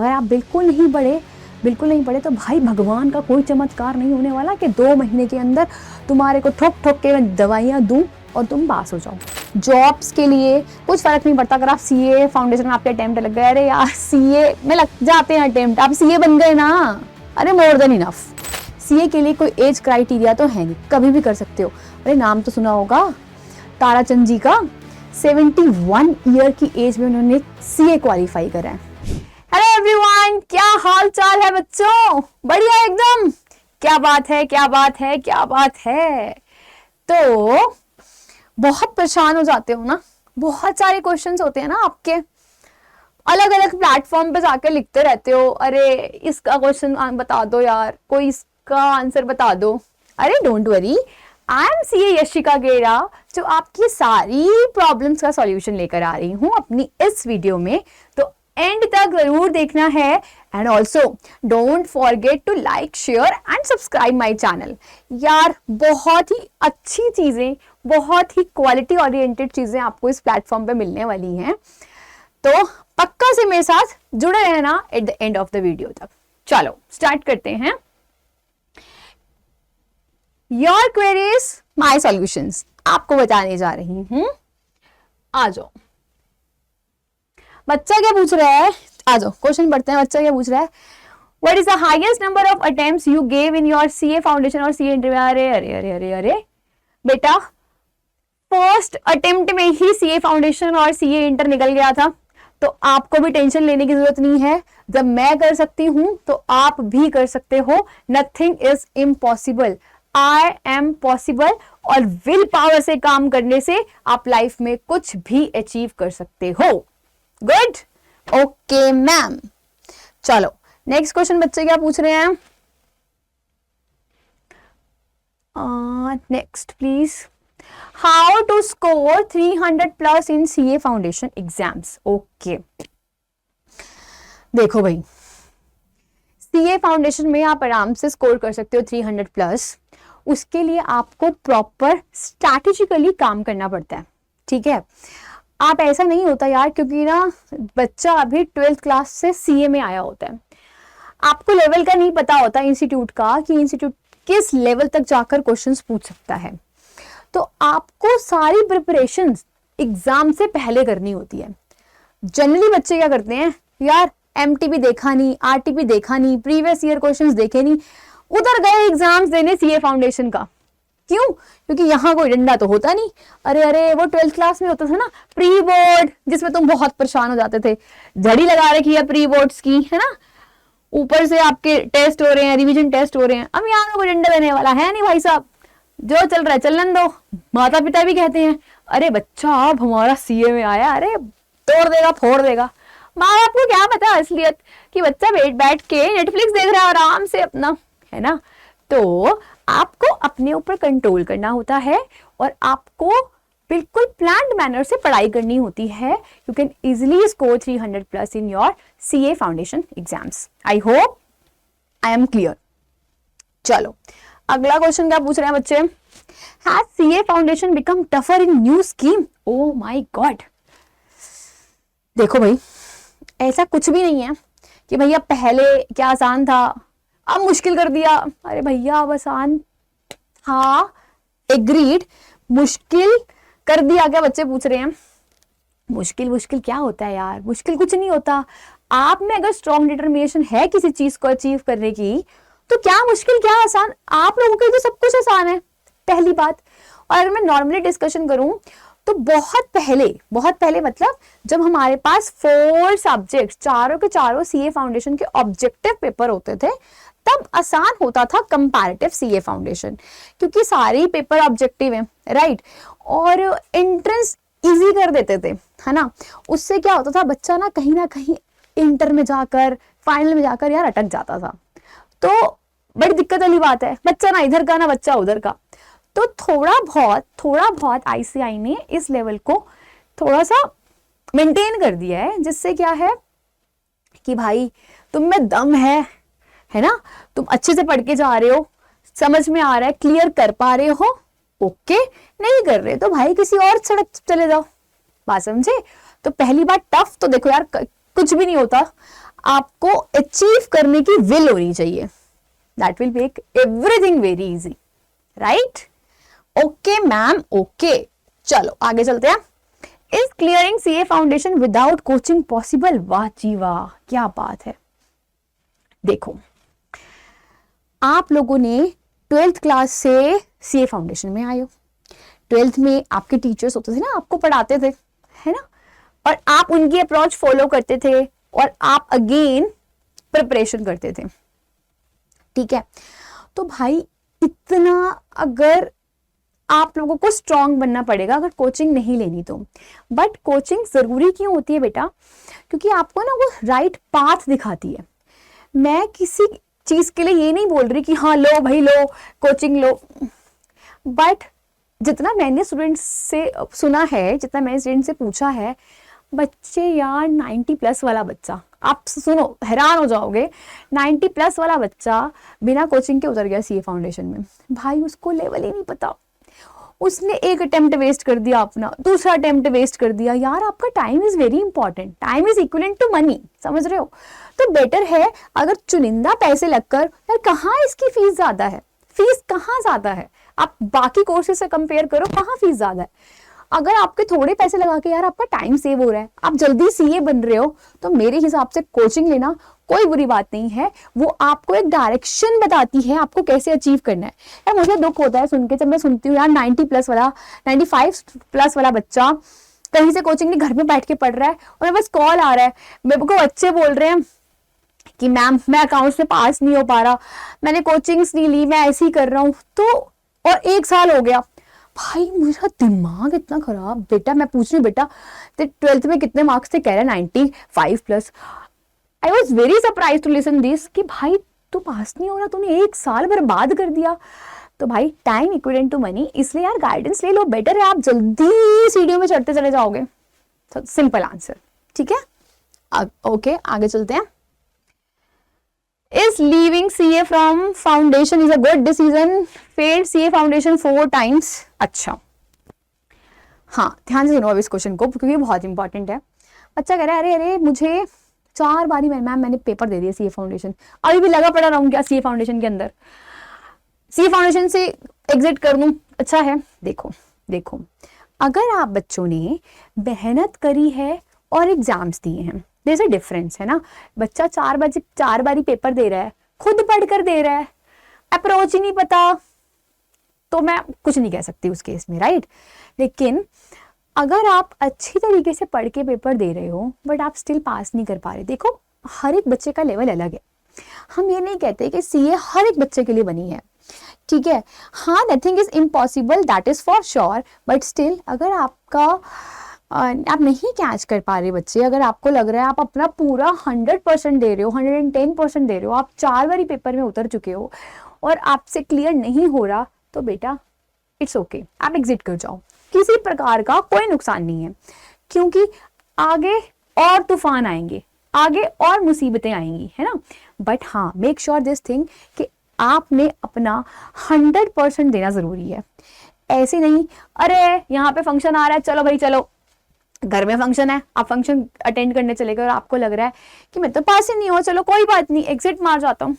अगर आप बिल्कुल नहीं पढ़े तो भाई भगवान का कोई चमत्कार नहीं होने वाला कि 2 महीने के अंदर तुम्हारे को ठोक ठोक के मैं दवाइयाँ दूँ और तुम पास हो जाओ। जॉब्स के लिए कुछ फर्क नहीं पड़ता। अगर आप सीए फाउंडेशन में आपके अटेम्प्ट लग गए, अरे यार सीए में लग जाते हैं अटेम्प्ट, आप सीए बन गए ना, अरे मोर देन इनफ। सीए के लिए कोई एज क्राइटेरिया तो है नहीं, कभी भी कर सकते हो। अरे नाम तो सुना होगा ताराचंद जी का, 71 ईयर की एज में उन्होंने सीए क्वालिफाई करा है। हेलो एवरीवन, क्या हाल चाल है बच्चों? बढ़िया एकदम। क्या बात है, क्या बात है, क्या बात है। तो बहुत परेशान हो जाते हो ना, बहुत सारे क्वेश्चंस होते हैं ना आपके, अलग अलग प्लेटफॉर्म पे जाकर लिखते रहते हो, अरे इसका क्वेश्चन बता दो यार, कोई इसका आंसर बता दो। अरे don't worry, I am CA Yashika गेरा, जो आपकी सारी प्रॉब्लम्स का सॉल्यूशन लेकर आ रही हूँ अपनी इस वीडियो में। तो एंड तक जरूर देखना है and also don't forget to like, share and subscribe my channel. यार बहुत ही अच्छी चीजें, बहुत ही क्वालिटी ओरिएंटेड चीजें आपको इस प्लेटफॉर्म पे मिलने वाली हैं, तो पक्का से मेरे साथ जुड़े रहना at the end of the video तक। चलो स्टार्ट करते हैं। योर क्वेरीज माई सॉल्यूशंस आपको बताने जा रही हूं। आ जाओ, बच्चा क्या पूछ रहा है, आ जाओ क्वेश्चन पढ़ते हैं। बच्चा क्या पूछ रहा है, what is the highest number of attempts you gave in your CA foundation और सीए इंटरव्यू। अरे अरे अरे अरे अरे बेटा, फर्स्ट अटेम्प्ट में ही सीए फाउंडेशन और सीए इंटर निकल गया था, तो आपको भी टेंशन लेने की जरूरत नहीं है। जब मैं कर सकती हूं तो आप भी कर सकते हो। Nothing is impossible, I am possible. और विल पावर से काम करने से आप लाइफ में कुछ भी अचीव कर सकते हो। Good, okay ma'am. चलो नेक्स्ट क्वेश्चन बच्चे क्या पूछ रहे हैं, next please. How to score 300+ in CA foundation exams. Okay, देखो भाई, सीए फाउंडेशन में आप आराम से स्कोर कर सकते हो 300+। उसके लिए आपको प्रॉपर स्ट्रैटेजिकली काम करना पड़ता है, ठीक है। आप ऐसा नहीं होता यार, क्योंकि ना बच्चा अभी 12th क्लास से सीए में आया होता है, आपको लेवल का नहीं पता होता इंस्टीट्यूट का कि इंस्टीट्यूट किस लेवल तक जाकर क्वेश्चंस पूछ सकता है। तो आपको सारी प्रिपरेशन एग्जाम से पहले करनी होती है। जनरली बच्चे क्या करते हैं यार, एमटीपी देखा नहीं, आरटीपी देखा नहीं, प्रीवियस ईयर क्वेश्चंस देखे नहीं, उधर गए एग्जाम्स देने सीए फाउंडेशन का। क्यों? क्योंकि यहाँ कोई डंडा तो होता नहीं। अरे अरे वो 12th क्लास में होता था ना प्री बोर्ड, जिसमें तुम बहुत परेशान हो जाते थे, झड़ी लगा रखी है प्री बोर्ड्स की, है ना, ऊपर से आपके टेस्ट हो रहे हैं, रिवीजन टेस्ट हो रहे हैं। अब यहाँ कोई डंडा देने वाला है नहीं भाई साहब, जो चल रहा है चलन दो। माता पिता भी कहते हैं अरे बच्चा अब हमारा सीए में आया, अरे तोड़ देगा फोड़ देगा। माँ बाप को क्या पता असलियत कि बच्चा बैठ के नेटफ्लिक्स देख रहा है आराम से अपना, है ना। तो आपको अपने ऊपर कंट्रोल करना होता है और आपको बिल्कुल प्लान्ड मैनर से पढ़ाई करनी होती है। You can easily score 300+ in your CA foundation exams. I hope I am clear. चलो अगला क्वेश्चन क्या पूछ रहे हैं बच्चे, has CA foundation become tougher in new scheme. Oh my God, देखो भाई ऐसा कुछ भी नहीं है कि भैया पहले क्या आसान था अब मुश्किल कर दिया। अरे भैया अब आसान, हाँ एग्रीड, मुश्किल कर दिया क्या बच्चे पूछ रहे हैं। मुश्किल क्या होता है यार, मुश्किल कुछ नहीं होता। आप में अगर स्ट्रॉन्ग डिटर्मिनेशन है किसी चीज को अचीव करने की, तो क्या मुश्किल क्या आसान, आप लोगों के लिए तो सब कुछ आसान है, पहली बात। और अगर मैं नॉर्मली डिस्कशन करूं तो बहुत पहले मतलब जब हमारे पास 4 सब्जेक्ट, चारों के चारों सीए फाउंडेशन के ऑब्जेक्टिव पेपर होते थे, तब आसान होता था कंपैरेटिव सीए फाउंडेशन, क्योंकि सारे पेपर ऑब्जेक्टिव हैं, राइट। और एंट्रेंस इजी कर देते थे, है ना। उससे क्या होता था, बच्चा ना कहीं इंटर में जाकर, फाइनल में जाकर यार अटक जाता था। तो बड़ी दिक्कत वाली बात है, बच्चा ना इधर का ना बच्चा उधर का। तो थोड़ा बहुत आईसीआई ने इस लेवल को थोड़ा सा मेंटेन कर दिया है, जिससे क्या है कि भाई तुम में दम है ना, तुम अच्छे से पढ़ के जा रहे हो, समझ में आ रहा है, क्लियर कर पा रहे हो, ओके। नहीं कर रहे तो भाई किसी और सड़क चले जाओ, बात समझे। तो पहली बात टफ तो देखो यार कुछ भी नहीं होता, आपको अचीव करने की विल होनी चाहिए, that will make everything very easy, right? Okay ma'am, okay, चलो आगे चलते हैं। Is clearing CA foundation without coaching possible? वाह जी वाह, क्या बात है। देखो, आप लोगों ने 12th क्लास से सीए फाउंडेशन में आए हो, 12th में आपके टीचर्स होते थे ना, आपको पढ़ाते थे, है ना, और आप उनकी अप्रोच फॉलो करते थे और आप अगेन प्रिपरेशन करते थे, ठीक है? तो भाई इतना अगर आप लोगों को स्ट्रांग बनना पड़ेगा अगर कोचिंग नहीं लेनी तो। बट कोचिंग जरूरी क्यों होती है बेटा? क्योंकि आपको ना वो राइट पाथ दिखाती है। मैं किसी चीज के लिए ये नहीं बोल रही कि हाँ लो भाई लो कोचिंग लो, बट जितना मैंने स्टूडेंट्स से सुना है, जितना मैंने स्टूडेंट से पूछा है, बच्चे यार 90+ वाला बच्चा, आप सुनो हैरान हो जाओगे, 90+ वाला बच्चा बिना कोचिंग के उतर गया सीए फाउंडेशन में। भाई उसको लेवल ही नहीं पता, उसने एक अटेम्प्ट वेस्ट कर दिया अपना, दूसरा अटेम्प्ट वेस्ट कर दिया। यार आपका time is very important, time is equivalent to money, समझ रहे हो? तो बेटर है अगर चुनिंदा पैसे लगकर, यार कहाँ इसकी फीस ज्यादा है, फीस कहाँ ज्यादा है, आप बाकी कोर्सेज से कंपेयर करो, कहाँ फीस ज्यादा है। अगर आपके थोड़े पैसे लगा के यार आपका टाइम सेव हो रहा है, आप जल्दी सीए बन रहे हो, तो मेरे हिसाब से कोचिंग लेना कोई बुरी बात नहीं है। वो आपको एक डायरेक्शन बताती है आपको कैसे अचीव करना है। यार मुझे दुख होता है सुन के, जब मैं सुनती हूँ यार 90+ वाला, 95+ वाला बच्चा कहीं से कोचिंग नहीं, घर में बैठ के पढ़ रहा है और मेरे पास कॉल आ रहा है, मेरे को बच्चे बोल रहे हैं कि मैम मैं अकाउंट्स में पास नहीं हो पा रहा, मैंने कोचिंग्स नहीं ली, मैं ऐसे ही कर रहा हूँ, तो और 1 साल हो गया। भाई मेरा दिमाग इतना खराब। बेटा मैं पूछ रही हूँ, बेटा 12th में कितने मार्क्स थे? कह रहा है 95+। I was very surprise to listen this कि भाई तू पास नहीं हो रहा, तूने 1 साल बर्बाद कर दिया। तो भाई टाइम इक्विवेलेंट टू मनी, इसलिए यार गाइडेंस ले लो, बेटर है आप जल्दी सीढ़ियों में चढ़ते चले जाओगे। सिंपल आंसर, ठीक है? ओके आगे चलते हैं। Is leaving CA from foundation is a good decision? Failed CA foundation 4 times. अच्छा, हाँ ध्यान से सुनो अब इस क्वेश्चन को, क्योंकि बहुत इंपॉर्टेंट है। बच्चा कह रहा है अरे अरे मुझे 4 बारी मैम मैंने पेपर दे दिया सीए फाउंडेशन, अभी भी लगा पड़ा रहूं क्या सीए फाउंडेशन के अंदर? सीए फाउंडेशन से एग्जिट कर दूं? अच्छा है, देखो देखो, अगर आप बच्चों ने मेहनत करी है और एग्जाम्स दिए हैं, जैसे डिफरेंस है ना। बच्चा 4 बारी पेपर दे रहा है, खुद पढ़कर दे रहा है, अप्रोच ही नहीं पता, तो मैं कुछ नहीं कह सकती उस केस में, राइट? लेकिन अगर आप अच्छी तरीके से पढ़ के पेपर दे रहे हो बट आप स्टिल पास नहीं कर पा रहे, देखो हर एक बच्चे का लेवल अलग है। हम ये नहीं कहते कि सीए हर एक बच्चे के लिए बनी है, ठीक है? हाँ, nothing is impossible, that is for sure, but still अगर आपका आप नहीं कैच कर पा रहे बच्चे, अगर आपको लग रहा है आप अपना पूरा 100% दे रहे हो, 110% दे रहे हो, आप 4 बारी पेपर में उतर चुके हो और आपसे क्लियर नहीं हो रहा, तो बेटा इट्स ओके, आप एग्जिट कर जाओ, किसी प्रकार का कोई नुकसान नहीं है, क्योंकि आगे और तूफान आएंगे, आगे और मुसीबतें आएंगी, है ना? बट हाँ, मेक श्योर दिस थिंग कि आपने अपना 100% देना जरूरी है। ऐसे नहीं अरे यहाँ पे फंक्शन आ रहा है, चलो भाई चलो, घर में फंक्शन है, आप फंक्शन अटेंड करने चले गए और आपको लग रहा है कि मैं तो पास ही नहीं हूँ, चलो कोई बात नहीं एग्जिट मार जाता हूँ।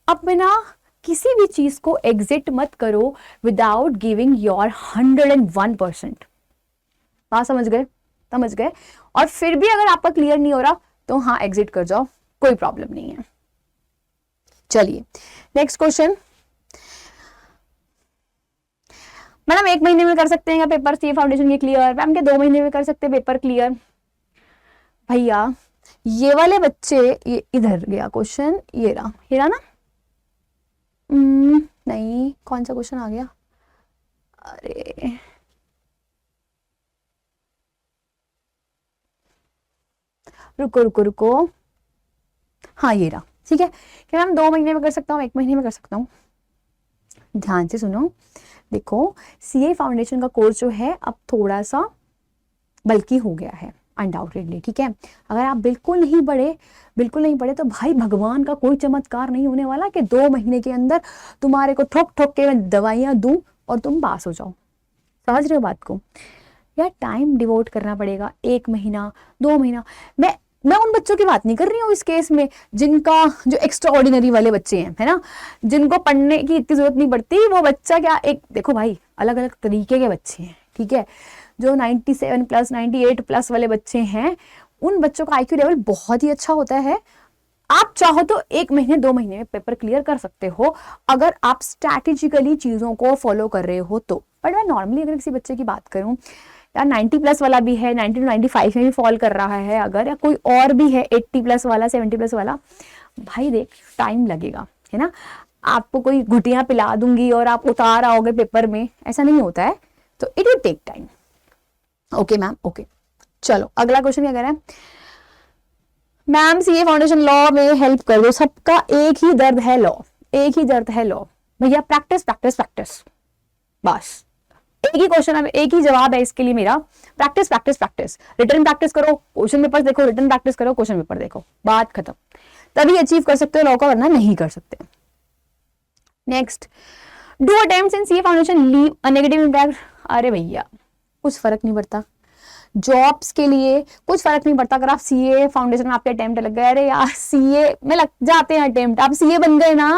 अपना किसी भी चीज को एग्जिट मत करो विदाउट गिविंग योर 101%। बात समझ गए? समझ गए? और फिर भी अगर आपका क्लियर नहीं हो रहा तो हाँ एग्जिट कर जाओ, कोई प्रॉब्लम नहीं है। चलिए नेक्स्ट क्वेश्चन। मैडम 1 महीने में कर सकते हैं पेपर सीए फाउंडेशन के क्लियर? मैम के 2 महीने में कर सकते हैं पेपर क्लियर? भैया ये वाले बच्चे, ये इधर गया क्वेश्चन, ये रहा ना, नहीं कौन सा क्वेश्चन आ गया? अरे रुको रुको रुको, हाँ ये रहा, ठीक है कि मैम 2 महीने में कर सकता हूँ, 1 महीने में कर सकता हूँ। ध्यान से सुनो, देखो सीए फाउंडेशन का कोर्स जो है अब थोड़ा सा बल्कि हो गया है अनडाउटेडली, ठीक है? अगर आप बिल्कुल नहीं पढ़े तो भाई भगवान का कोई चमत्कार नहीं होने वाला कि 2 महीने के अंदर तुम्हारे को ठोक ठोक के मैं दवाइयां दूं और तुम पास हो जाओ। समझ रहे हो बात को? यार टाइम डिवोट करना पड़ेगा, 1 महीना 2 महीना। मैं मैं उन बच्चों की बात नहीं कर रही हूँ इस केस में जिनका जो एक्स्ट्रा ऑर्डिनरी वाले बच्चे हैं, है ना, जिनको पढ़ने की इतनी जरूरत नहीं पड़ती। वो बच्चा क्या, एक देखो भाई अलग अलग तरीके के बच्चे हैं, ठीक है। जो 97 प्लस 98 प्लस वाले बच्चे हैं, उन बच्चों का IQ लेवल बहुत ही अच्छा होता है। आप चाहो तो 1 महीने 2 महीने में पेपर क्लियर कर सकते हो अगर आप स्ट्रैटेजिकली चीजों को फॉलो कर रहे हो तो। बट मैं नॉर्मली अगर किसी बच्चे की बात करूं, यार 90 प्लस वाला भी है, 90 to 95 में भी फॉल कर रहा है अगर, या कोई और भी है 80 प्लस वाला, 70 प्लस वाला, भाई देख टाइम लगेगा, है ना। आपको कोई घुटियां पिला दूंगी और आप उतार आओगे पेपर में, ऐसा नहीं होता है। तो it will take time. Okay ma'am, okay. चलो अगला क्वेश्चन क्या कह रहा है, मैम सीए फाउंडेशन लॉ में हेल्प कर दो, सबका एक ही दर्द है लॉ, एक ही दर्द है लॉ। भैया प्रैक्टिस प्रैक्टिस प्रैक्टिस, बस एक ही क्वेश्चन है, एक ही जवाब है इसके लिए मेरा, practice practice practice. Return practice करो, क्वेश्चन पेपर देखो, रिटर्न प्रैक्टिस करो, क्वेश्चन पेपर देखो, बात खत्म। तभी अचीव कर सकते हो लॉ का, वरना नहीं कर सकते। Next, do attempts in CA foundation leave a negative impact. अरे भैया कुछ फर्क नहीं पड़ता, जॉब्स के लिए कुछ फर्क नहीं पड़ता। अगर आप सीए फाउंडेशन में आपके अटेम्प्ट लग गए, अरे यार सीए में लग जाते हैं अटेम्प्ट, आप सीए बन गए ना,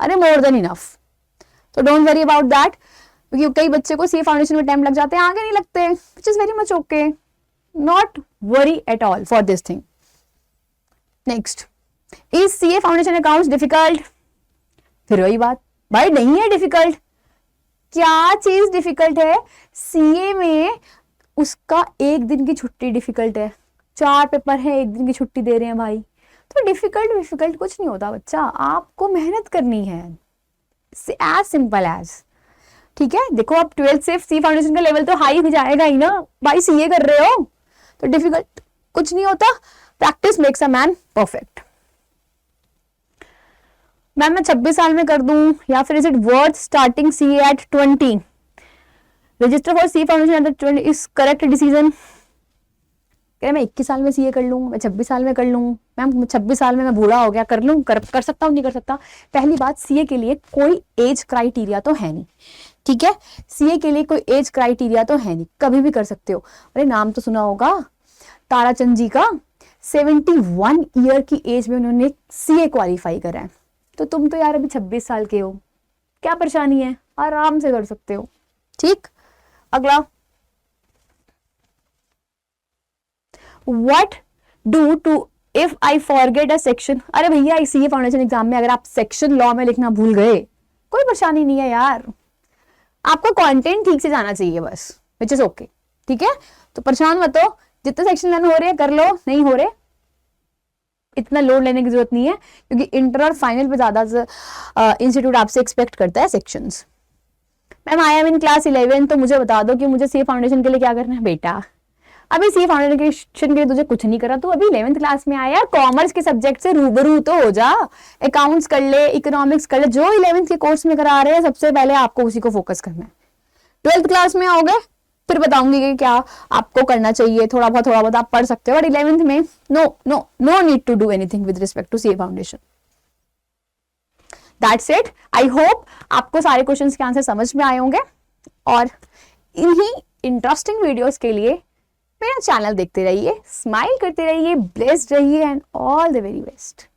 अरे मोर देन इनफ। तो डोंट वरी अबाउट दैट, क्योंकि कई बच्चे को सीए फाउंडेशन में अटेम्प्ट लग जाते हैं, आगे नहीं लगते, which is very much okay, not worry at all for this thing. Next, is CA foundation accounts difficult. फिर वही बात, भाई नहीं है डिफिकल्ट। क्या चीज डिफिकल्ट है सीए में? उसका 1 दिन की छुट्टी डिफिकल्ट है, 4 पेपर है, 1 दिन की छुट्टी दे रहे हैं भाई। तो डिफिकल्ट कुछ नहीं होता बच्चा, आपको मेहनत करनी है, एज सिंपल एज। ठीक है, देखो अब 12th से सी फाउंडेशन का लेवल तो हाई हो जाएगा ही ना भाई, सीए कर रहे हो तो डिफिकल्ट कुछ नहीं होता। Practice makes a man perfect. Ma'am मैं 26 साल में कर दूं, या फिर is it worth starting CA at 20? Register for C foundation at 20 is correct decision. मैं 21 साल में सीए कर लूँ, मैं 26 साल में कर लूँ। मैम 26 साल में मैं बूढ़ा हो गया, कर लूँ, कर सकता हूँ, नहीं कर सकता? पहली बात, सीए के लिए कोई एज क्राइटेरिया तो है नहीं, ठीक है। सीए के लिए कोई एज क्राइटेरिया तो है नहीं, कभी भी कर सकते हो। अरे नाम तो सुना होगा ताराचंद जी का, 71 ईयर की एज में उन्होंने सीए क्वालिफाई करा है। तो तुम तो यार अभी 26 साल के हो, क्या परेशानी है, आराम से कर सकते हो। ठीक, अगला, what do to if I forget a section. अरे भैया सीए फाउंडेशन एग्जाम में अगर आप सेक्शन लॉ में लिखना भूल गए, कोई परेशानी नहीं है यार, आपका कंटेंट ठीक से जाना चाहिए बस, विच इज ओके, ठीक है। तो परेशान मत हो, जितने सेक्शन लर्न हो रहे हैं कर लो, नहीं हो रहे इतना लोड लेने की जरूरत नहीं है, क्योंकि इंटर और फाइनल पे ज्यादा इंस्टीट्यूट आपसे एक्सपेक्ट करता है sections. Ma'am I am in class 11, तो मुझे बता दो कि मुझे सीए फाउंडेशन के लिए क्या करना है। बेटा अभी सीए फाउंडेशन के लिए तुझे कुछ नहीं करा, तू अभी 11th क्लास में आया, कॉमर्स के सब्जेक्ट से रूबरू तो हो जा, अकाउंट्स कर ले, इकोनॉमिक्स कर ले, जो 11th के कोर्स में करा रहे हैं सबसे पहले आपको उसी को फोकस करना है। 12th क्लास में आओगे फिर बताऊंगी कि क्या आपको करना चाहिए, थोड़ा बहुत आप पढ़ सकते हो, बट 11th में no need to do anything with respect to CA foundation. That's it. I hope आपको सारे क्वेश्चंस के आंसर समझ में आए होंगे, और इन्हीं इंटरेस्टिंग वीडियोस के लिए मेरा चैनल देखते रहिए, स्माइल करते रहिए, ब्लेस्ड रहिए, and all the very best.